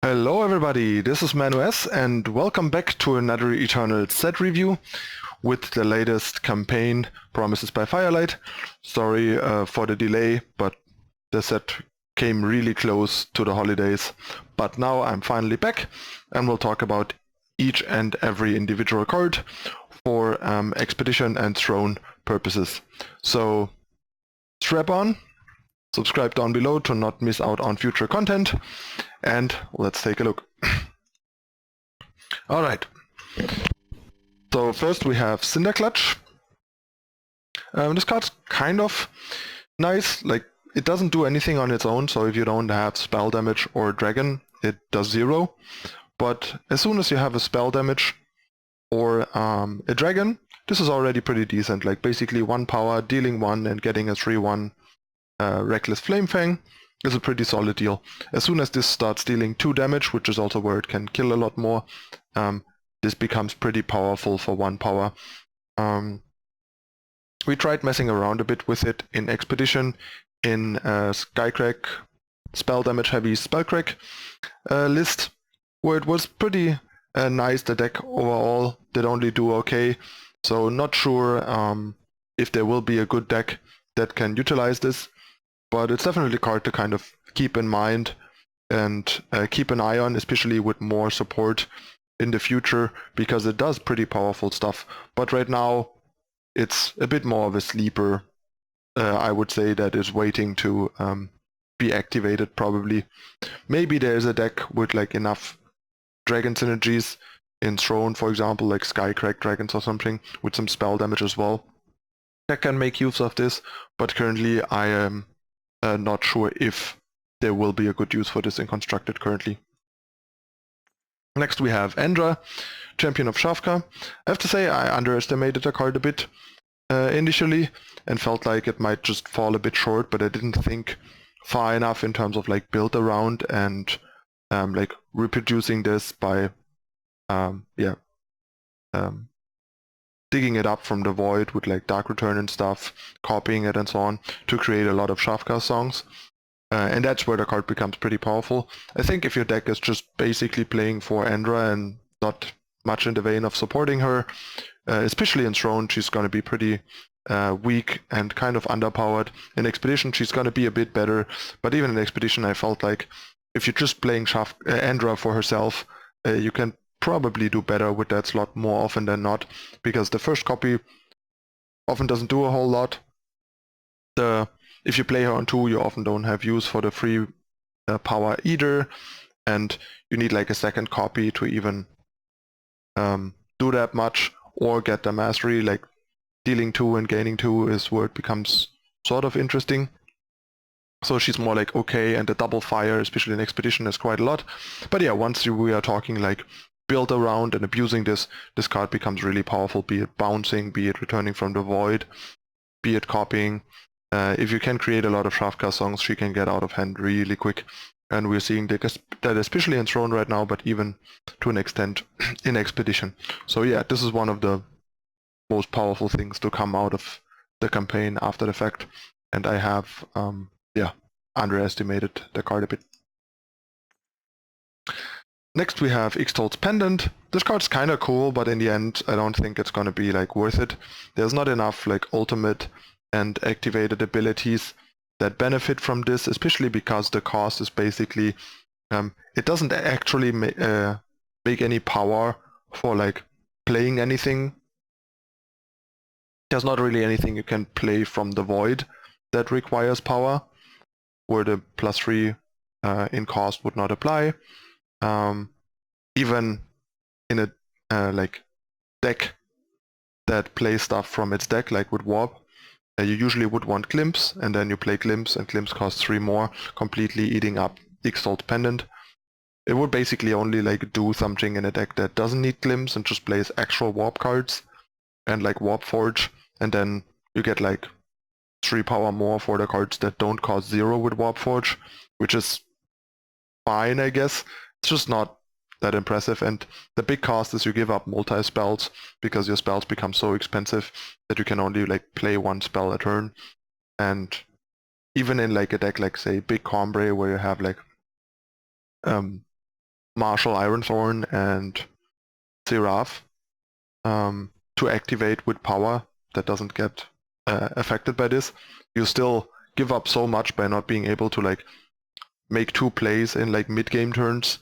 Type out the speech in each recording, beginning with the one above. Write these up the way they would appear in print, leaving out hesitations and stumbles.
Hello everybody, this is ManuS and welcome back to another Eternal set review with the latest campaign, Promises by Firelight. Sorry for the delay, but the set came really close to the holidays. But now I'm finally back and we'll talk about each and every individual card for expedition and throne purposes. So strap on, subscribe down below to not miss out on future content, and let's take a look. Alright, so first we have Cinder Clutch. This card's kind of nice, like it doesn't do anything on its own, so if you don't have spell damage or dragon, it does 0. But as soon as you have a spell damage or a dragon, this is already pretty decent, like basically 1 power, dealing 1 and getting a 3/1 Reckless Flamefang is a pretty solid deal. As soon as this starts dealing 2 damage, which is also where it can kill a lot more, this becomes pretty powerful for 1 power. We tried messing around a bit with it in Expedition, in Skycrack, spell damage heavy Spellcrack list, where it was pretty nice. The deck overall did only do okay, so not sure if there will be a good deck that can utilize this. But it's definitely a card to kind of keep in mind and keep an eye on, especially with more support in the future, because it does pretty powerful stuff. But right now, it's a bit more of a sleeper, I would say, that is waiting to be activated probably. Maybe there's a deck with like enough dragon synergies in Throne, for example, like Skycrack Dragons or something, with some spell damage as well, that can make use of this, but currently I am not sure if there will be a good use for this in Constructed currently. Next we have Andra, Champion of Shavka. I have to say I underestimated the card a bit initially and felt like it might just fall a bit short, but I didn't think far enough in terms of like build around and like reproducing this by digging it up from the void with like Dark Return and stuff, copying it and so on to create a lot of Shavka songs. And that's where the card becomes pretty powerful. I think if your deck is just basically playing for Andra and not much in the vein of supporting her, especially in Throne, she's going to be pretty weak and kind of underpowered. In Expedition, she's going to be a bit better, but even in Expedition, I felt like if you're just playing Andra for herself, you can probably do better with that slot more often than not, because the first copy often doesn't do a whole lot. If you play her on 2, you often don't have use for the free power either, and you need like a second copy to even do that much or get the mastery. Like dealing 2 and gaining 2 is where it becomes sort of interesting. So she's more like okay, and the double fire, especially in Expedition, is quite a lot. But yeah, once we are talking like build around and abusing this card becomes really powerful, be it bouncing, be it returning from the void, be it copying. If you can create a lot of Shavka songs, she can get out of hand really quick. And we're seeing that especially in Throne right now, but even to an extent in Expedition. So yeah, this is one of the most powerful things to come out of the campaign after the fact. And I have, underestimated the card a bit. Next we have Ixtol's Pendant. This card's kind of cool, but in the end I don't think it's going to be like worth it. There's not enough like ultimate and activated abilities that benefit from this, especially because the cost is basically, it doesn't actually make any power for like playing anything. There's not really anything you can play from the void that requires power, where the +3 in cost would not apply. Even in a like deck that plays stuff from its deck, like with Warp, you usually would want Glimpse, and then you play Glimpse, and Glimpse costs 3 more, completely eating up Ixtol's Pendant. It would basically only like do something in a deck that doesn't need Glimpse and just plays actual Warp cards and like Warp Forge, and then you get like 3 power more for the cards that don't cost 0 with Warp Forge, which is fine, I guess. It's just not that impressive, and the big cost is you give up multi-spells because your spells become so expensive that you can only like play 1 spell a turn. And even in like a deck like say Big Combre, where you have like Marshal Ironthorn and Seraph to activate with power that doesn't get affected by this. You still give up so much by not being able to like make 2 plays in like mid-game turns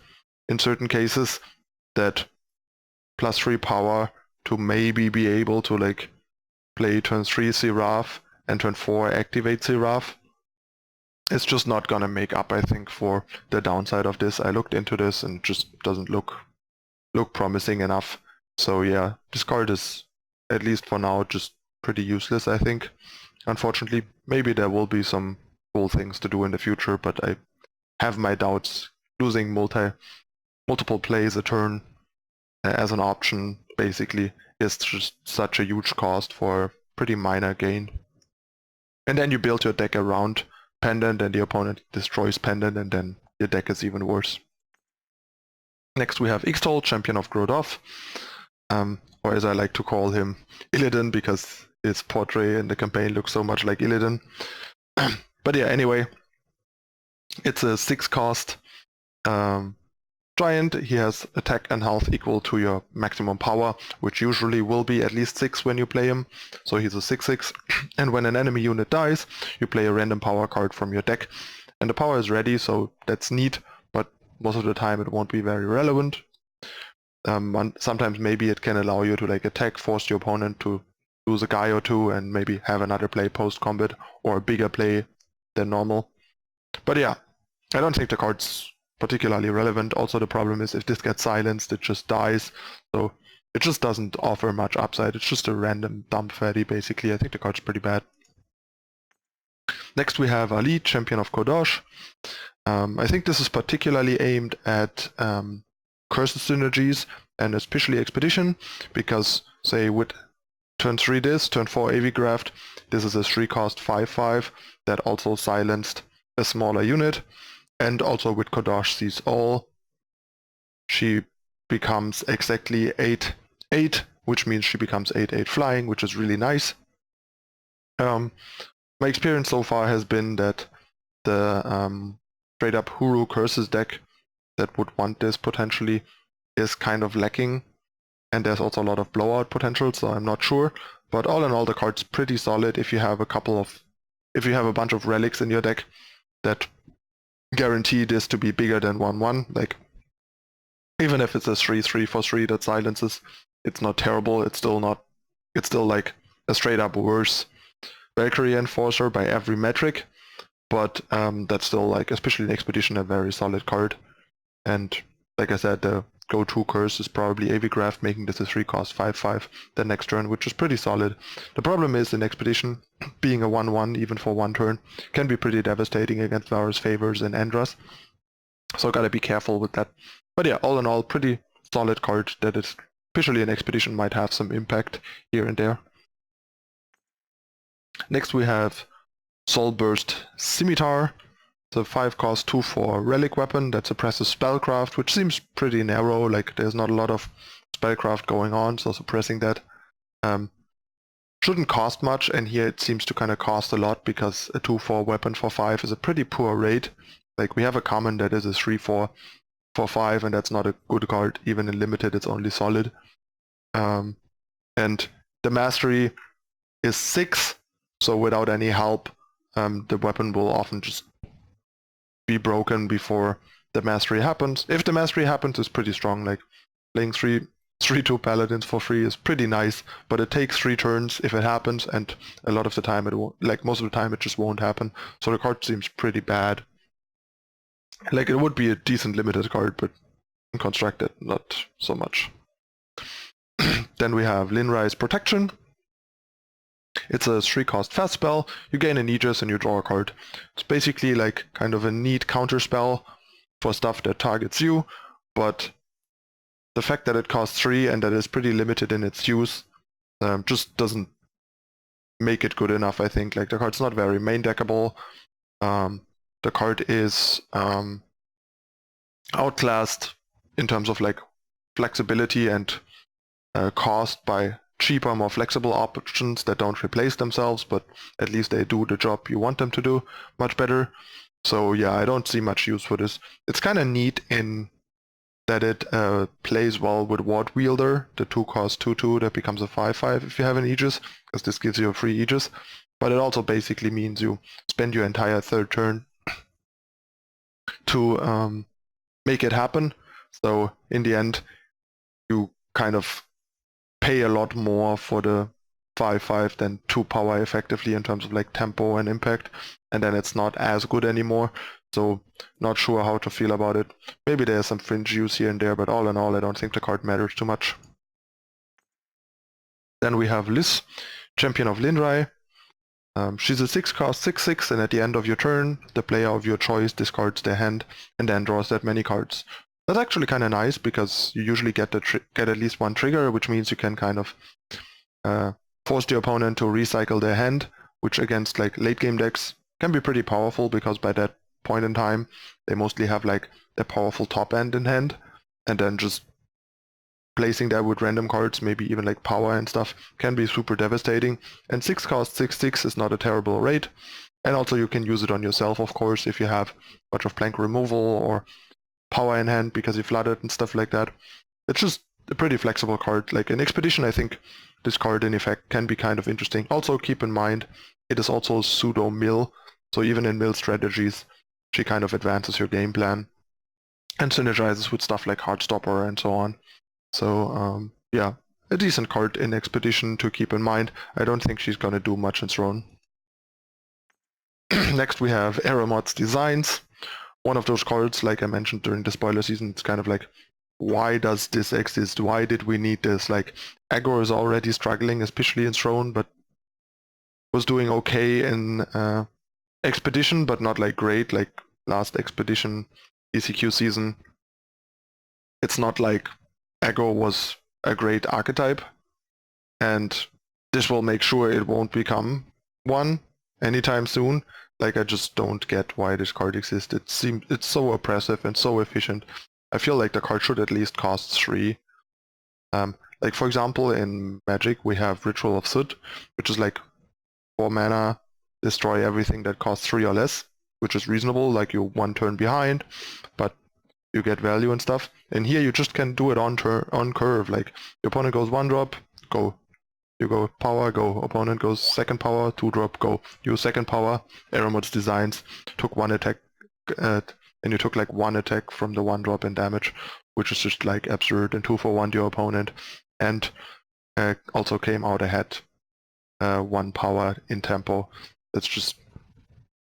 in certain cases, that +3 power to maybe be able to like play turn 3 Seraph and turn 4 activate Seraph. It's just not gonna make up, I think, for the downside of this. I looked into this and it just doesn't look promising enough. So yeah, this card is, at least for now, just pretty useless, I think. Unfortunately, maybe there will be some cool things to do in the future, but I have my doubts. Losing multiple plays a turn as an option, basically, is just such a huge cost for a pretty minor gain. And then you build your deck around Pendant and the opponent destroys Pendant, and then your deck is even worse. Next we have Ixtol, Champion of Grodoff, or as I like to call him, Illidan, because his portrait in the campaign looks so much like Illidan. But yeah, anyway, it's a 6 cost giant. He has attack and health equal to your maximum power, which usually will be at least 6 when you play him. So he's a 6/6. And when an enemy unit dies, you play a random power card from your deck. And the power is ready, so that's neat, but most of the time it won't be very relevant. Sometimes maybe it can allow you to like attack, force your opponent to lose a guy or 2, and maybe have another play post-combat, or a bigger play than normal. But yeah, I don't think the card's particularly relevant. Also, the problem is if this gets silenced, it just dies. So it just doesn't offer much upside. It's just a random dump fatty, basically. I think the card's pretty bad. Next we have Ali, Champion of Kadosh. I think this is particularly aimed at curse synergies, and especially Expedition, because, say, with turn 3 this, turn 4 Avigraft, this is a 3-cost 5/5 that also silenced a smaller unit. And also with Kadosh Sees All, she becomes exactly 8/8, which means she becomes 8/8 flying, which is really nice. My experience so far has been that the straight up Huru Curses deck that would want this potentially is kind of lacking, and there's also a lot of blowout potential, so I'm not sure. But all in all, the card's pretty solid if you have a bunch of relics in your deck that guarantee this to be bigger than 1/1. Like, even if it's a 3/3 for 3 that silences, it's not terrible. It's still like a straight up worse Valkyrie Enforcer by every metric, but that's still, like, especially in Expedition, a very solid card. And like I said, the go-to curse is probably Avigraft, making this a 3-cost 5/5 the next turn, which is pretty solid. The problem is, in Expedition, being a 1/1 even for 1 turn can be pretty devastating against Varus Favors and Andras, so gotta be careful with that. But yeah, all in all, pretty solid card that is, especially in Expedition, might have some impact here and there. Next we have Soulburst Scimitar. It's a 5-cost 2/4 relic weapon that suppresses spellcraft, which seems pretty narrow. Like, there's not a lot of spellcraft going on, so suppressing that shouldn't cost much, and here it seems to kind of cost a lot, because a 2/4 weapon for 5 is a pretty poor rate. Like, we have a common that is a 3/4 for 5, and that's not a good card. Even in limited, it's only solid. And the mastery is 6, so without any help, the weapon will often just be broken before the mastery happens. If the mastery happens, it's pretty strong. Like, playing 3/2 paladins for free is pretty nice, but it takes 3 turns if it happens, and a lot of the time it won't. Like, most of the time it just won't happen. So the card seems pretty bad. Like, it would be a decent limited card, but constructed, not so much. Then we have Lindry Protection. It's a 3-cost fast spell. You gain an Aegis and you draw a card. It's basically like kind of a neat counter spell for stuff that targets you, but the fact that it costs 3 and that it's pretty limited in its use just doesn't make it good enough, I think. Like, the card's not very main deckable. The card is outclassed in terms of like flexibility and cost by cheaper, more flexible options that don't replace themselves, but at least they do the job you want them to do much better. So yeah, I don't see much use for this. It's kind of neat in that it plays well with Ward Wielder, the 2-cost 2/2 that becomes a 5/5 if you have an Aegis, because this gives you a free Aegis. But it also basically means you spend your entire third turn to make it happen. So in the end, you kind of pay a lot more for the 5/5 than 2 power effectively in terms of like tempo and impact, and then it's not as good anymore. So not sure how to feel about it. Maybe there's some fringe use here and there, but all in all, I don't think the card matters too much. Then we have Liz, Champion of Lindry. She's a 6-cost 6/6, and at the end of your turn, the player of your choice discards their hand and then draws that many cards. That's actually kind of nice because you usually get at least one trigger, which means you can kind of force the opponent to recycle their hand, which against like late game decks can be pretty powerful because by that point in time they mostly have like a powerful top end in hand, and then just placing that with random cards, maybe even like power and stuff, can be super devastating. And 6-cost 6/6 is not a terrible rate. And also you can use it on yourself, of course, if you have a bunch of blank removal or power in hand because you flooded and stuff like that. It's just a pretty flexible card. Like in Expedition, I think this card in effect can be kind of interesting. Also keep in mind, it is also a pseudo mill, so even in mill strategies, she kind of advances your game plan and synergizes with stuff like Heartstopper and so on. So yeah, a decent card in Expedition to keep in mind. I don't think she's gonna do much in Throne. Next we have Aramod's Designs. One of those cards, like I mentioned during the spoiler season, it's kind of like, why does this exist? Why did we need this? Like, aggro is already struggling, especially in Throne, but was doing okay in Expedition, but not like great, like last Expedition ECQ season. It's not like aggro was a great archetype, and this will make sure it won't become one anytime soon. Like, I just don't get why this card exists. It's so oppressive and so efficient. I feel like the card should at least cost 3. Like for example, in Magic we have Ritual of Soot, which is like 4 mana, destroy everything that costs 3 or less, which is reasonable. Like you're 1 turn behind, but you get value and stuff. And here you just can do it on curve. Like your opponent goes 1-drop, go. You go power, go. Opponent goes 2nd power, 2-drop, go. You 2nd power. Aramod's Designs took 1 attack, and you took like 1 attack from the 1-drop in damage, which is just like absurd. And 2-for-1 your opponent, and also came out ahead 1 power in tempo. That's just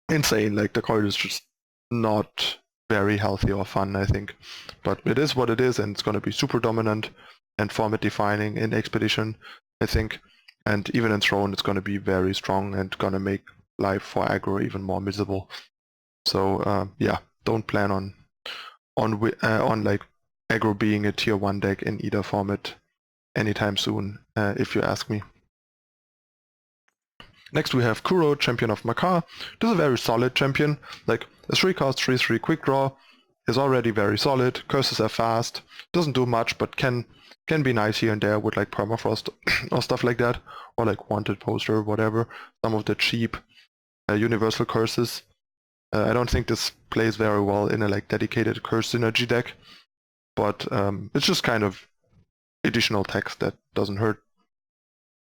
insane. Like the card is just not very healthy or fun, I think. But it is what it is, and it's going to be super dominant and format defining in Expedition, I think. And even in Throne, it's going to be very strong and going to make life for aggro even more miserable. So yeah, don't plan on like aggro being a tier 1 deck in either format anytime soon, if you ask me. Next we have Kuro, Champion of Macau. This is a very solid champion. Like a 3-cost 3/3 quick draw is already very solid. Curses are fast, doesn't do much, but can be nice here and there with like Permafrost or stuff like that, or like Wanted Poster, whatever. Some of the cheap universal curses. I don't think this plays very well in a like dedicated curse synergy deck, but it's just kind of additional text that doesn't hurt.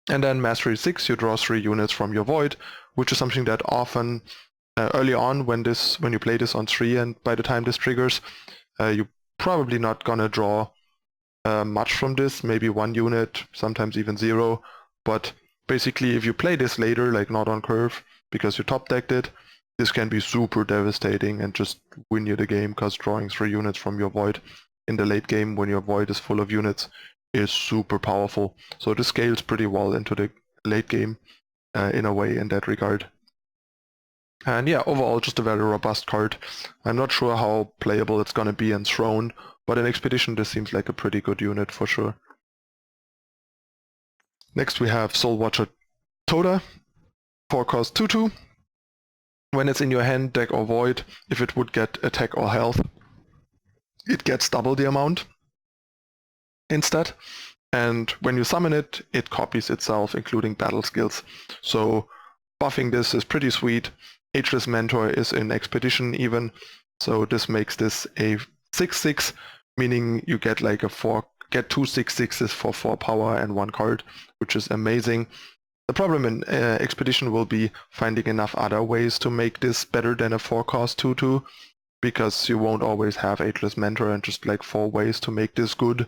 And then Mastery 6, you draw 3 units from your Void, which is something that often early on when you play this on 3 and by the time this triggers, you're probably not gonna draw much from this, maybe 1 unit, sometimes even 0. But basically if you play this later, like not on curve, because you top decked it, this can be super devastating and just win you the game, because drawing 3 units from your Void in the late game when your Void is full of units is super powerful. So this scales pretty well into the late game in a way in that regard. And yeah, overall just a very robust card. I'm not sure how playable it's gonna be in Throne, but in Expedition this seems like a pretty good unit for sure. Next we have Soul Watcher Toda, 4-cost 2/2. When it's in your hand, deck or void, if it would get attack or health, it gets double the amount instead. And when you summon it, it copies itself, including battle skills. So buffing this is pretty sweet. Ageless Mentor is in Expedition even, so this makes this a 6/6, meaning you get like get 2 6/6s for 4 power and 1 card, which is amazing. The problem in Expedition will be finding enough other ways to make this better than a 4-cost 2/2, because you won't always have Ageless Mentor, and just like 4 ways to make this good,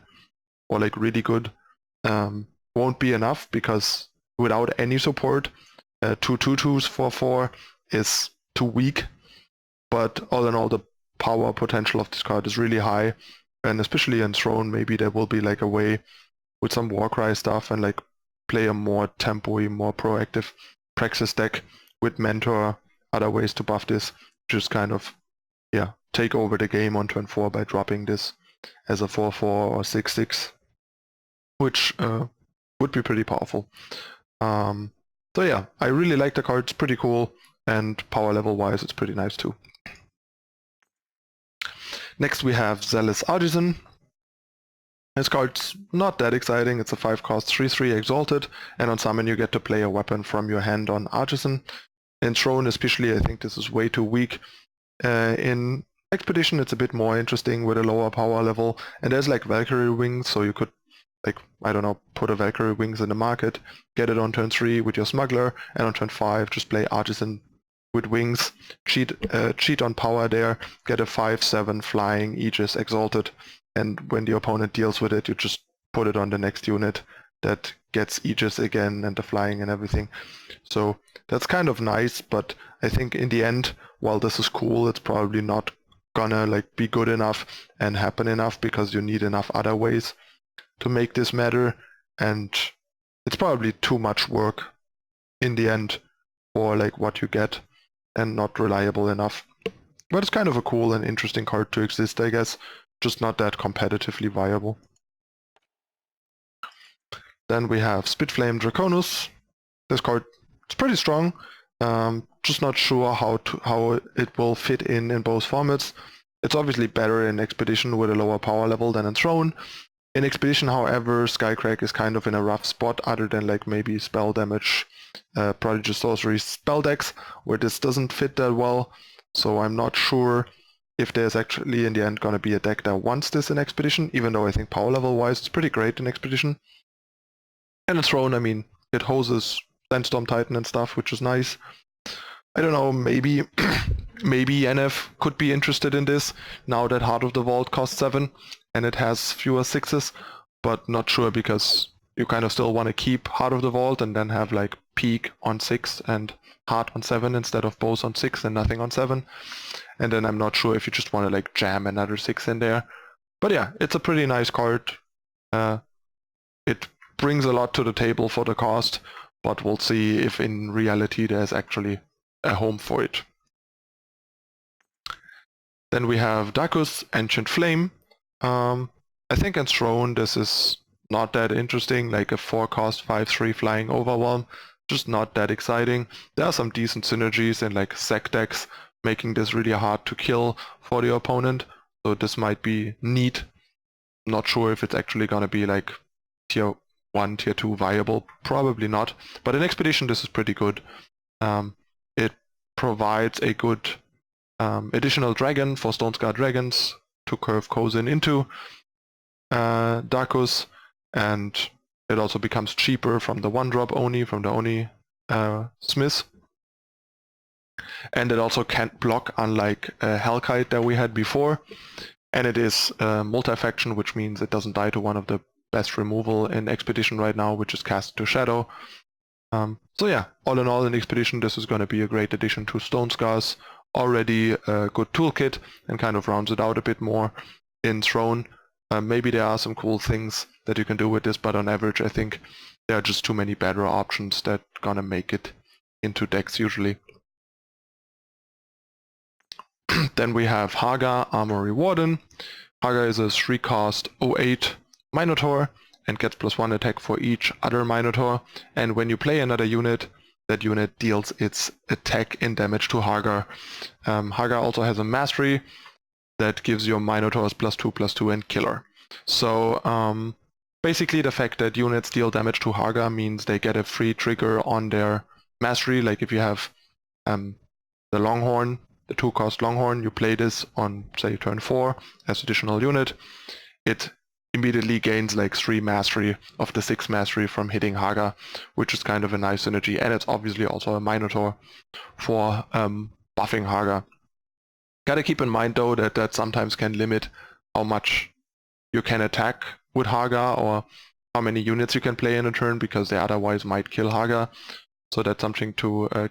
or like really good, won't be enough, because without any support, 2 2/2s for 4 is too weak. But all in all, the power potential of this card is really high, and especially in Throne, maybe there will be like a way with some Warcry stuff and like play a more tempo-y, more proactive Praxis deck with Mentor, other ways to buff this, just kind of, yeah, take over the game on turn 4 by dropping this as a 4/4 or 6/6, which would be pretty powerful. So yeah, I really like the card, it's pretty cool, and power level wise it's pretty nice too. Next we have Zealous Artisan. This card's not that exciting. It's a 5-cost 3/3 Exalted, and on summon you get to play a weapon from your hand on Artisan. In Throne especially, I think this is way too weak. In Expedition it's a bit more interesting with a lower power level, and there's like Valkyrie Wings, so you could, like, I don't know, put a Valkyrie Wings in the market, get it on turn 3 with your Smuggler, and on turn 5 just play Artisan with Wings, cheat on power there, get a 5/7 flying Aegis Exalted, and when the opponent deals with it, you just put it on the next unit that gets Aegis again and the flying and everything. So that's kind of nice, but I think in the end, while this is cool, it's probably not gonna like be good enough and happen enough, because you need enough other ways to make this matter, and it's probably too much work in the end for like what you get, and not reliable enough. But it's kind of a cool and interesting card to exist, I guess, just not that competitively viable. Then we have Spitflame Draconis. This card is pretty strong, just not sure how it will fit in both formats. It's obviously better in Expedition with a lower power level than in Throne. In Expedition, however, Skycrack is kind of in a rough spot, other than like maybe spell damage, Prodigy Sorcery spell decks, where this doesn't fit that well. So I'm not sure if there's actually in the end gonna be a deck that wants this in Expedition, even though I think power level wise it's pretty great in Expedition. And in Throne, I mean, it hoses Sandstorm Titan and stuff, which is nice. I don't know, maybe maybe NF could be interested in this, now that Heart of the Vault costs 7 and it has fewer 6s, but not sure, because you kind of still want to keep Heart of the Vault and then have like Peak on 6 and Heart on 7 instead of both on 6 and nothing on 7. And then I'm not sure if you just want to like jam another 6 in there. But yeah, it's a pretty nice card. It brings a lot to the table for the cost, but we'll see if in reality there's actually a home for it. Then we have Dacus, Ancient Flame. I think in Throne this is not that interesting, like a 4-cost 5/3 flying Overwhelm, just not that exciting. There are some decent synergies in like Sec decks, making this really hard to kill for the opponent, so this might be neat. Not sure if it's actually gonna be like tier 1, tier 2 viable, probably not, but in Expedition this is pretty good. It provides a good additional dragon for Stonescar Dragons to curve Kozin into Dacus, and it also becomes cheaper from the 1-drop Oni, from the Oni Smith. And it also can't block, unlike Hellkite that we had before. And it is multi-faction, which means it doesn't die to one of the best removal in Expedition right now, which is Cast to Shadow. So yeah, all in all in Expedition this is going to be a great addition to Stonescar's already a good toolkit, and kind of rounds it out a bit more. In Throne, maybe there are some cool things that you can do with this, but on average I think there are just too many better options that gonna make it into decks usually. Then we have Haga, Armory Warden. Haga is a 3-cost 08 Minotaur and gets +1 attack for each other Minotaur, and when you play another unit, that unit deals its attack and damage to Haga. Haga also has a mastery that gives your Minotaurs +2/+2 and killer. So basically the fact that units deal damage to Haga means they get a free trigger on their mastery. Like if you have the Longhorn, the 2-cost Longhorn, you play this on say turn 4 as additional unit, it immediately gains like 3 mastery of the 6 mastery from hitting Haga, which is kind of a nice synergy, and it's obviously also a Minotaur for buffing Haga. Gotta keep in mind though that that sometimes can limit how much you can attack with Haga or how many units you can play in a turn, because they otherwise might kill Haga. So that's something to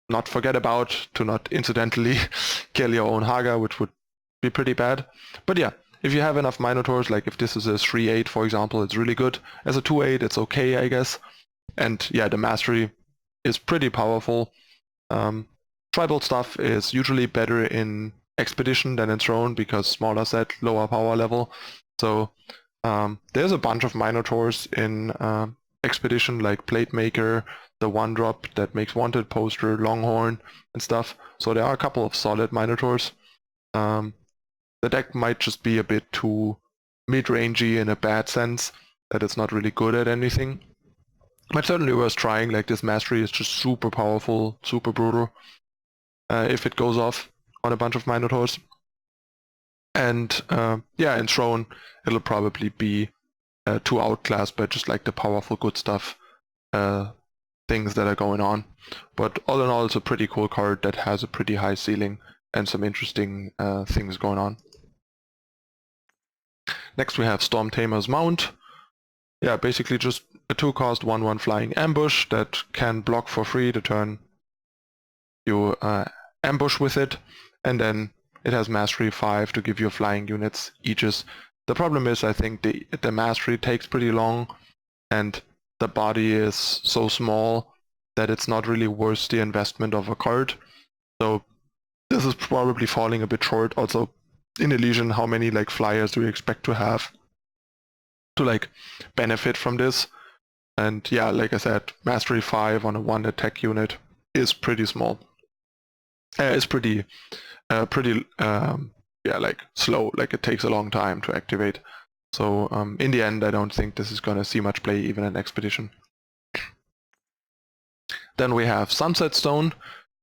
not forget about, to not incidentally kill your own Haga, which would be pretty bad. But yeah, if you have enough Minotaurs, like if this is a 3-8 for example, it's really good. As a 2-8 it's okay, I guess. And yeah, the mastery is pretty powerful. Tribal stuff is usually better in Expedition than in Throne because smaller set, lower power level. So there's a bunch of Minotaurs in Expedition, like Plate Maker, the 1-drop that makes Wanted poster, Longhorn and stuff. So there are a couple of solid Minotaurs. The deck might just be a bit too mid-rangey in a bad sense, that it's not really good at anything. But certainly worth trying. Like, this mastery is just super powerful, super brutal, if it goes off on a bunch of Minotaurs. And yeah, in Throne it'll probably be too outclassed by just like the powerful good stuff things that are going on. But all in all, it's a pretty cool card that has a pretty high ceiling and some interesting things going on. Next we have Storm Tamer's Mount. Yeah, basically just a 2-cost 1/1 flying ambush that can block for free the turn you ambush with it, and then it has mastery 5 to give you flying units Aegis. The problem is, I think the mastery takes pretty long, and the body is so small that it's not really worth the investment of a card. So this is probably falling a bit short. Also, in Illidan, how many like flyers do we expect to have to like benefit from this? And yeah, like I said, mastery 5 on a 1 attack unit is pretty small. It's pretty yeah, like slow. Like, it takes a long time to activate. So in the end, I don't think this is gonna see much play even in Expedition. Then we have Sunset Stone.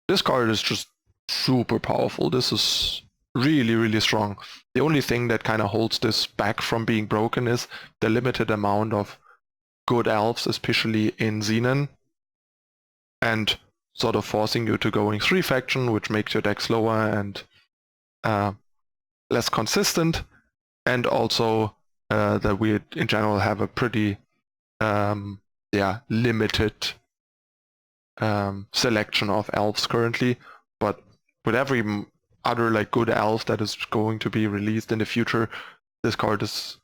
This card is just super powerful. This is really, really strong. The only thing that kind of holds this back from being broken is the limited amount of good elves, especially in Xenon, and sort of forcing you to going 3 faction, which makes your deck slower and less consistent, and also that we in general have a pretty yeah, limited selection of elves currently. But with every other like good elf that is going to be released in the future, this card is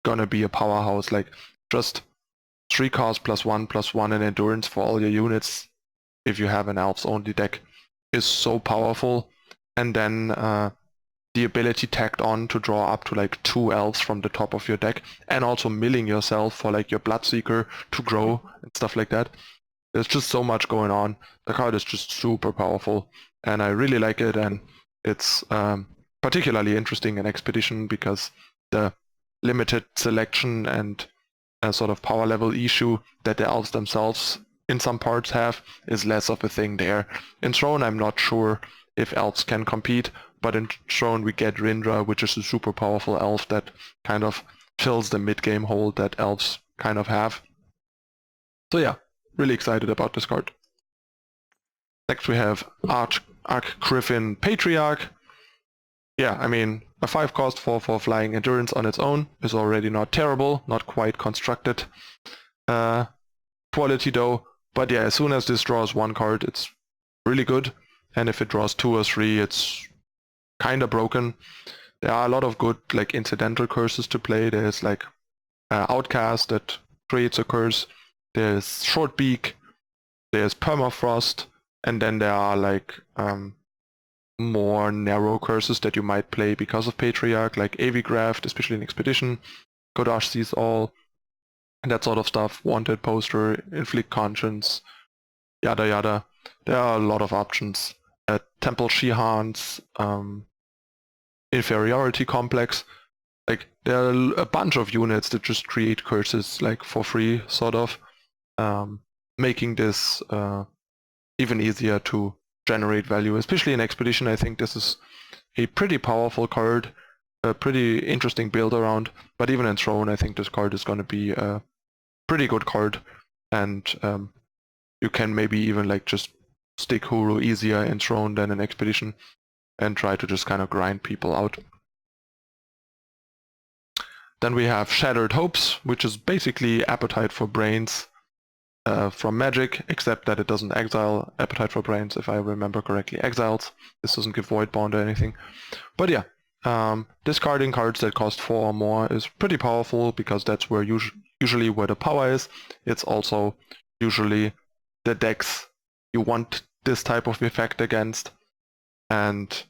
gonna be a powerhouse. Like, just 3-cost +1/+1 in endurance for all your units if you have an elves only deck is so powerful. And then the ability tacked on to draw up to like 2 elves from the top of your deck, and also milling yourself for like your Bloodseeker to grow and stuff like that. There's just so much going on. The card is just super powerful, and I really like it, and it's particularly interesting in Expedition because the limited selection and sort of power level issue that the elves themselves in some parts have is less of a thing there. In Throne, I'm not sure if elves can compete, but in Throne we get Rindra, which is a super powerful elf that kind of fills the mid-game hole that elves kind of have. So yeah, really excited about this card. Next we have Arch-Griffin Patriarch. Yeah, I mean, a 5-cost 4/4 flying endurance on its own is already not terrible, not quite constructed quality though. But yeah, as soon as this draws 1 card, it's really good. And if it draws 2 or 3, it's kind of broken. There are a lot of good like incidental curses to play. There's like Outcast that creates a curse. There's Shortbeak. There's Permafrost. And then there are like more narrow curses that you might play because of Patriarch, like Avigraft, especially in Expedition. Kadosh sees all. And that sort of stuff. Wanted poster, Inflict Conscience, yada yada. There are a lot of options. Temple Shihans, Inferiority Complex. Like, there are a bunch of units that just create curses like for free, sort of, making this even easier to generate value. Especially in Expedition, I think this is a pretty powerful card a pretty interesting build around. But even in Throne, I think this card is going to be a pretty good card, and you can maybe even like just stick Kuro easier in Throne than in Expedition, and try to just kind of grind people out. Then we have Shattered Hopes, which is basically Appetite for Brains from Magic, except that it doesn't exile Appetite for Brains, if I remember correctly. Exiles. This doesn't give Void Bond or anything. But yeah, discarding cards that cost 4 or more is pretty powerful, because that's where usually where the power is. It's also usually the decks you want this type of effect against, and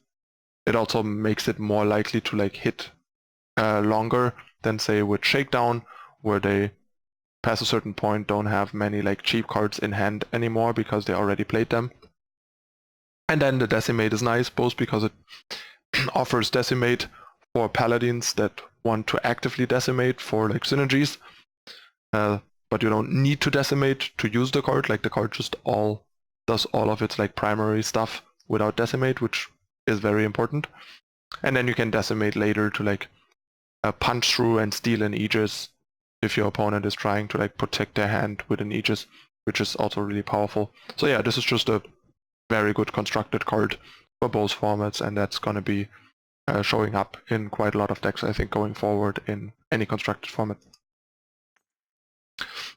it also makes it more likely to like hit longer than say with Shakedown, where they past a certain point don't have many like cheap cards in hand anymore because they already played them. And then the Decimate is nice, both because it offers Decimate for paladins that want to actively decimate for like synergies, but you don't need to decimate to use the card. Like the card just does all of its like primary stuff without decimate, which is very important. And then you can decimate later to like punch through and steal an Aegis if your opponent is trying to like protect their hand with an Aegis, which is also really powerful. So yeah, this is just a very good constructed card for both formats, and that's going to be showing up in quite a lot of decks, I think, going forward in any constructed format.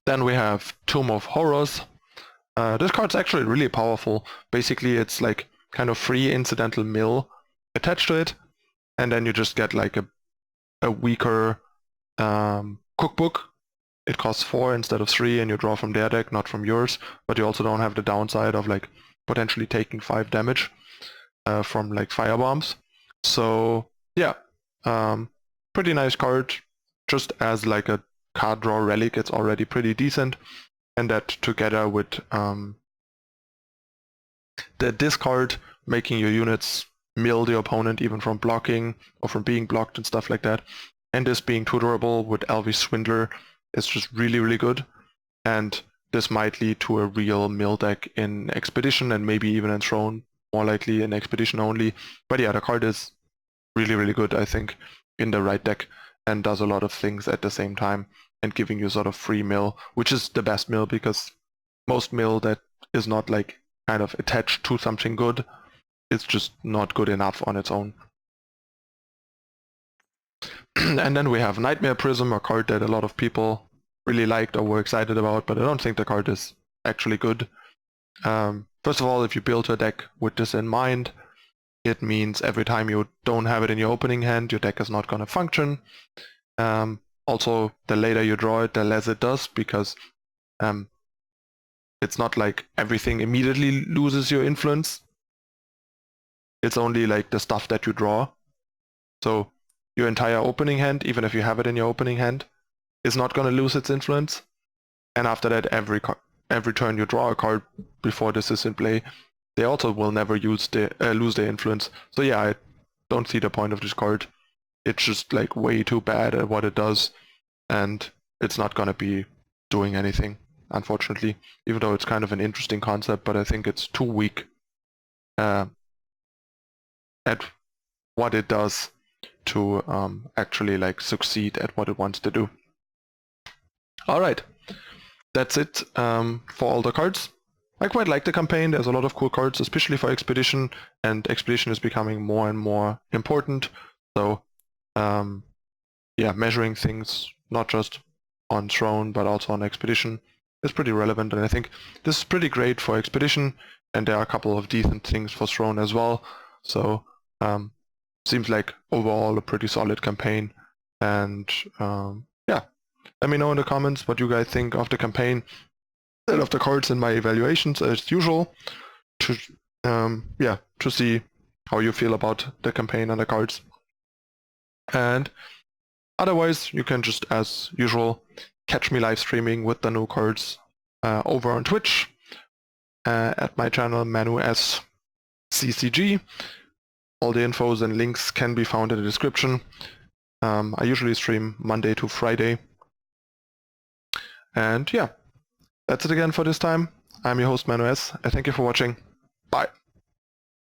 Then we have Tomb of Horrors. This card's actually really powerful. Basically, it's like kind of free incidental mill attached to it, and then you just get like a weaker cookbook. It costs 4 instead of 3, and you draw from their deck, not from yours, but you also don't have the downside of like potentially taking 5 damage from like firebombs. So yeah, pretty nice card. Just as like a card draw relic, it's already pretty decent, and that together with the discard making your units mill the opponent even from blocking or from being blocked and stuff like that, and this being tutorable with Elvish Swindler is just really, really good. And this might lead to a real mill deck in Expedition, and maybe even in Throne, more likely in Expedition only. But yeah, the card is really, really good, I think, in the right deck, and does a lot of things at the same time, and giving you sort of free mill, which is the best mill, because most mill that is not like kind of attached to something good is just not good enough on its own. And then we have Nightmare Prism, a card that a lot of people really liked or were excited about, but I don't think the card is actually good. First of all, if you build a deck with this in mind, it means every time you don't have it in your opening hand, your deck is not going to function. Also, the later you draw it, the less it does, because it's not like everything immediately loses your influence. It's only like the stuff that you draw. So your entire opening hand, even if you have it in your opening hand, is not going to lose its influence. And after that, every turn you draw a card before this is in play, they also will never lose their influence. So yeah, I don't see the point of this card. It's just like way too bad at what it does, and it's not going to be doing anything, unfortunately, even though it's kind of an interesting concept, but I think it's too weak at what it does to actually like succeed at what it wants to do. Alright, that's it for all the cards. I quite like the campaign. There's a lot of cool cards, especially for Expedition, and Expedition is becoming more and more important. So yeah, measuring things not just on Throne but also on Expedition is pretty relevant, and I think this is pretty great for Expedition, and there are a couple of decent things for Throne as well. So seems like overall a pretty solid campaign, and yeah, let me know in the comments what you guys think of the campaign and of the cards in my evaluations as usual, to yeah, to see how you feel about the campaign and the cards. And otherwise, you can just, as usual, catch me live streaming with the new cards over on Twitch at my channel ManuS CCG. All the infos and links can be found in the description. I usually stream Monday to Friday. And yeah, that's it again for this time. I'm your host ManuS. I thank you for watching. Bye.